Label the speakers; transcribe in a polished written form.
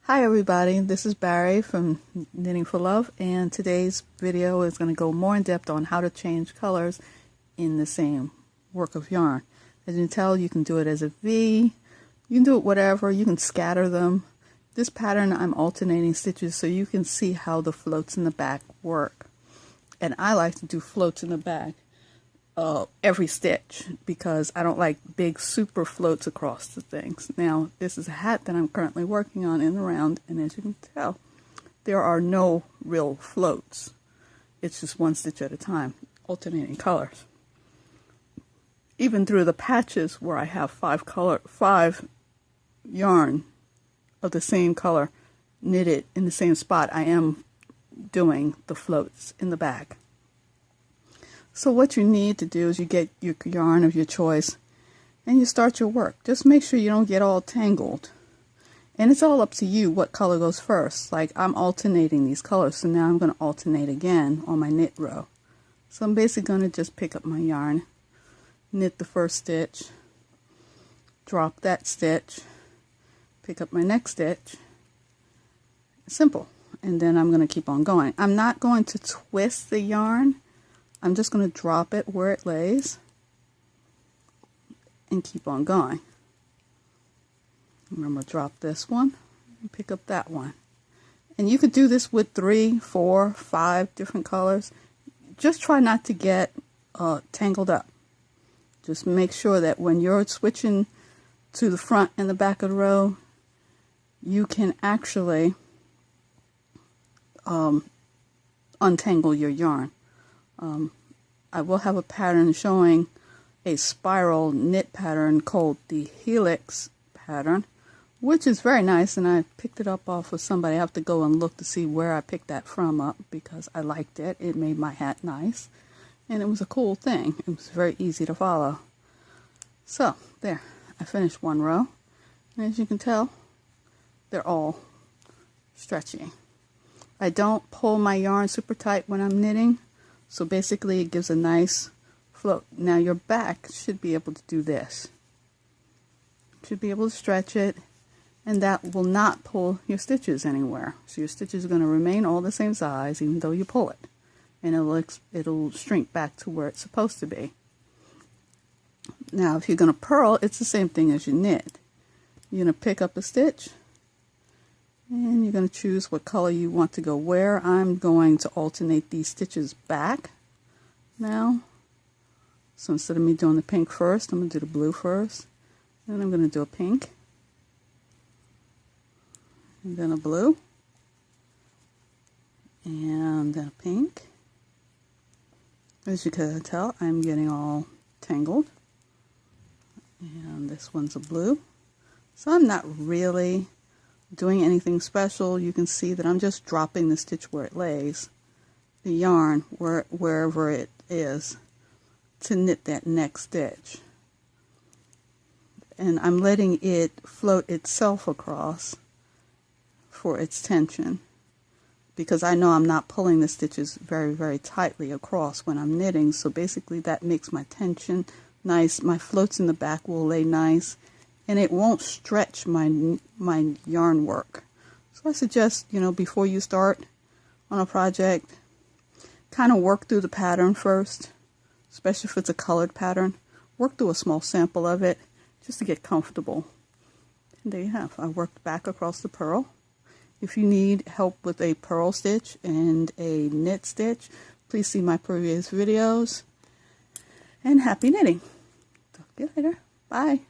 Speaker 1: Hi everybody, this is Barrie from Knitting for Love, and today's video is going to go more in depth on how to change colors in the same work of yarn. As you can tell, you can do it as a V, you can do it whatever, you can scatter them. This pattern I'm alternating stitches so you can see how the floats in the back work. And I like to do floats in the back every stitch because I don't like big super floats across the things. Now this is a hat that I'm currently working on in the round, and as you can tell there are no real floats. It's just one stitch at a time, alternating colors. Even through the patches where I have five yarn of the same color knitted in the same spot, I am doing the floats in the back. So what you need to do is you get your yarn of your choice and you start your work. Just make sure you don't get all tangled. And it's all up to you what color goes first. Like I'm alternating these colors, so now I'm going to alternate again on my knit row. So I'm basically going to just pick up my yarn, knit the first stitch, drop that stitch, pick up my next stitch. Simple. And then I'm going to keep on going. I'm not going to twist the yarn. I'm just going to drop it where it lays and keep on going. Remember, drop this one and pick up that one. And you could do this with 3, 4, 5 different colors. Just try not to get tangled up. Just make sure that when you're switching to the front and the back of the row, you can actually untangle your yarn. I will have a pattern showing a spiral knit pattern called the helix pattern, which is very nice, and I picked it up off of somebody. I have to go and look to see where I picked that from up because I liked it. It made my hat nice, and it was a cool thing. It was very easy to follow. So there, I finished one row, and as you can tell, they're all stretchy. I don't pull my yarn super tight when I'm knitting, so basically it gives a nice float. Now your back should be able to do this. Should be able to stretch it, and that will not pull your stitches anywhere. So your stitches are going to remain all the same size even though you pull it, and it'll shrink back to where it's supposed to be. Now if you're going to purl, it's the same thing as you knit. You're going to pick up a stitch, and you're going to choose what color you want to go where. I'm going to alternate these stitches back now. So instead of me doing the pink first, I'm going to do the blue first. Then I'm going to do a pink. And then a blue. And then a pink. As you can tell, I'm getting all tangled. And this one's a blue. So I'm not really doing anything special. You can see that I'm just dropping the stitch where it lays, the yarn wherever it is, to knit that next stitch. And I'm letting it float itself across for its tension, because I know I'm not pulling the stitches very, very tightly across when I'm knitting. So basically that makes my tension nice. My floats in the back will lay nice, and it won't stretch my yarn work. So I suggest, before you start on a project, kind of work through the pattern first, especially if it's a colored pattern. Work through a small sample of it just to get comfortable. And there you have. I worked back across the purl. If you need help with a purl stitch and a knit stitch, please see my previous videos. And happy knitting. Talk to you later. Bye.